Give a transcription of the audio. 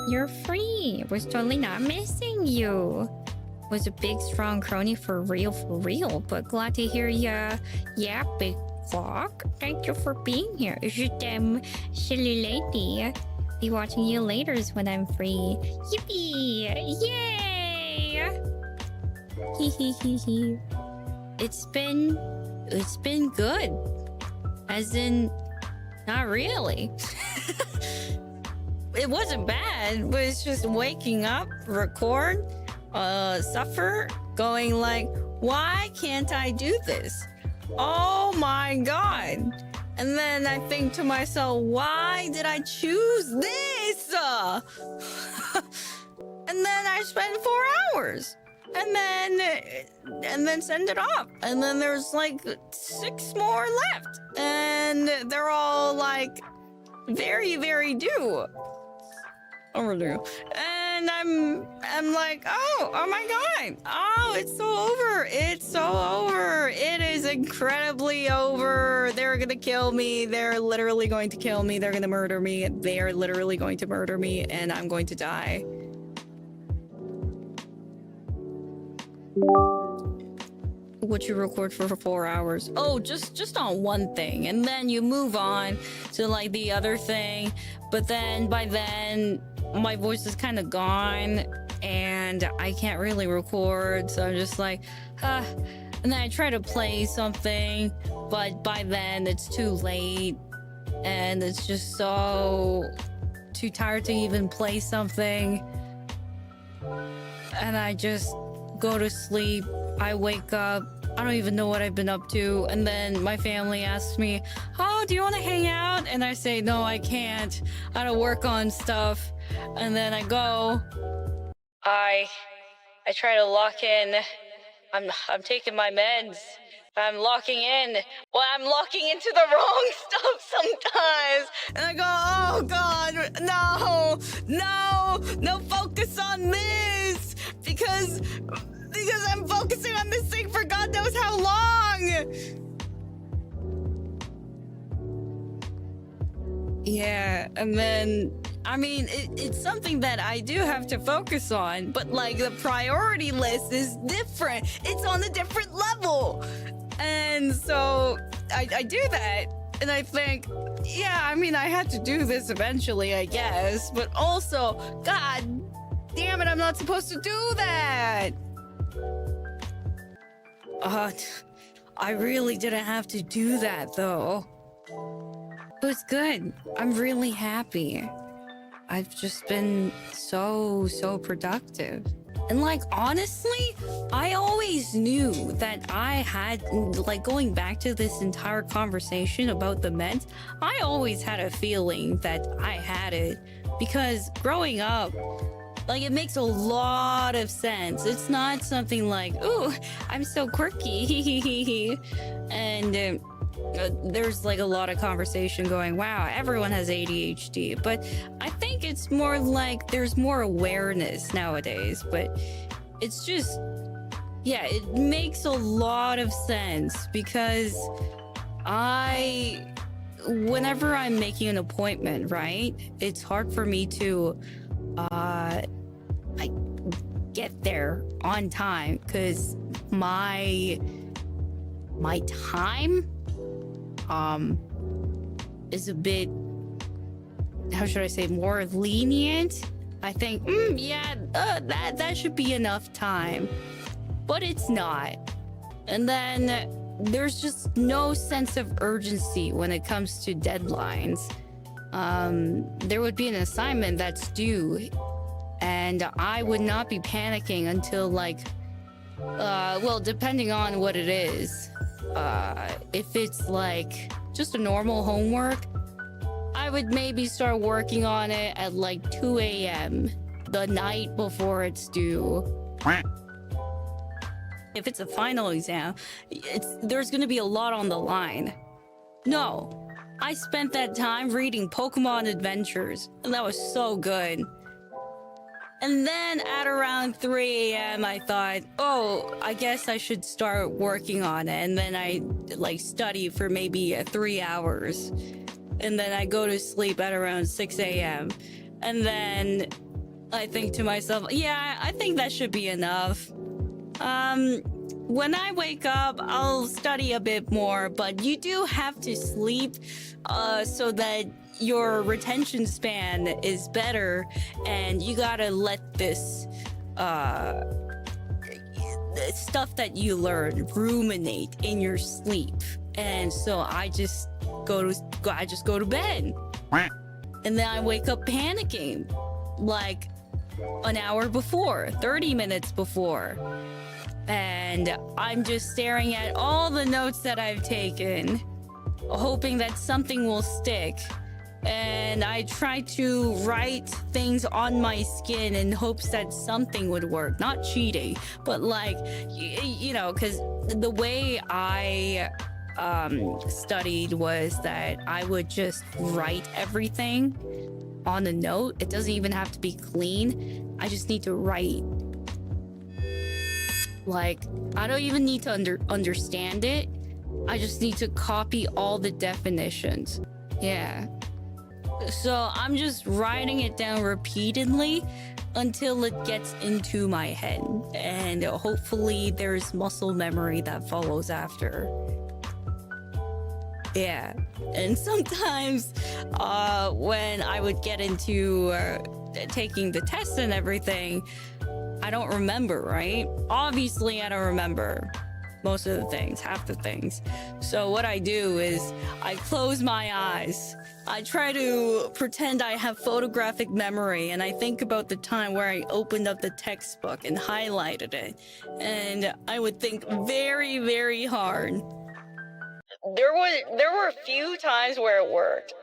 You're free. Was totally not missing you. Was a big, strong Kronii for real. But glad to hear ya. Yeah, big vlog. Thank you for being here. Je t'aime, silly lady. Be watching you later when I'm free. Yippee! Yay! Hee. It's been good. As in, not really. It wasn't bad, but it's just waking up, record, suffer, going like, why can't I do this? Oh my god. And then I think to myself, why did I choose this? And then I spend 4 hours. And then send it off. And then there's like 6 more left. And they're all like very, very due. Overdue. And I'm like, oh my god. Oh, it's so over. It's so over. It is incredibly over. They're gonna kill me. They're literally going to kill me. They're gonna murder me. They're literally going to murder me, and I'm going to die. What you record for 4 hours? Oh, just on one thing, and then you move on to like the other thing. But then by then my voice is kind of gone and I can't really record, so I'm just like and then I try to play something, but by then it's too late and it's just so too tired to even play something, and I just go to sleep. I wake up, I don't even know what I've been up to, and then my family asks me, oh, do you want to hang out? And I say, no, I can't. I gotta work on stuff. And then I go. I try to lock in. I'm taking my meds. I'm locking in. Well, I'm locking into the wrong stuff sometimes. And I go, oh god, no, focus on this. Because I'm focusing on this thing for God knows how long. Yeah, and then, I mean, it's something that I do have to focus on, but like the priority list is different. It's on a different level. And so I do that. And I think, yeah, I mean, I had to do this eventually, I guess. But also, God damn it, I'm not supposed to do that. I really didn't have to do that, though. It was good. I'm really happy. I've just been so productive. And like, honestly, I always knew that I had, like, going back to this entire conversation about the meds, I always had a feeling that I had it. Because growing up, like, it makes a lot of sense. It's not something like, ooh, I'm so quirky. And there's like a lot of conversation going, wow, everyone has ADHD. But I think it's more like there's more awareness nowadays. But it's just, yeah, it makes a lot of sense because whenever I'm making an appointment, right, it's hard for me to I get there on time because my time is a bit, how should I say, more lenient. I think yeah, that should be enough time, but it's not. And then there's just no sense of urgency when it comes to deadlines. There would be an assignment that's due and I would not be panicking until like well, depending on what it is. If it's like just a normal homework, I would maybe start working on it at like 2 a.m. the night before it's due. If it's a final exam, there's gonna be a lot on the line. No, I spent that time reading Pokemon Adventures, and that was so good. And then at around 3 a.m. I thought, oh, I guess I should start working on it. And then I like study for maybe 3 hours. And then I go to sleep at around 6 a.m. And then I think to myself, yeah, I think that should be enough. When I wake up, I'll study a bit more, but you do have to sleep so that your retention span is better, and you gotta let this stuff that you learn ruminate in your sleep. And so I just go to bed, and then I wake up panicking like an hour before, 30 minutes before. And I'm just staring at all the notes that I've taken, hoping that something will stick. And I try to write things on my skin in hopes that something would work. Not cheating, but like, you know, because the way I studied was that I would just write everything on a note. It doesn't even have to be clean. I just need to write. Like, I don't even need to understand it. I just need to copy all the definitions. Yeah. So I'm just writing it down repeatedly until it gets into my head. And hopefully there's muscle memory that follows after. Yeah. And sometimes when I would get into taking the tests and everything, I don't remember, right? Obviously, I don't remember most of the things, half the things. So what I do is I close my eyes. I try to pretend I have photographic memory, and I think about the time where I opened up the textbook and highlighted it. And I would think very, very hard. There were a few times where it worked.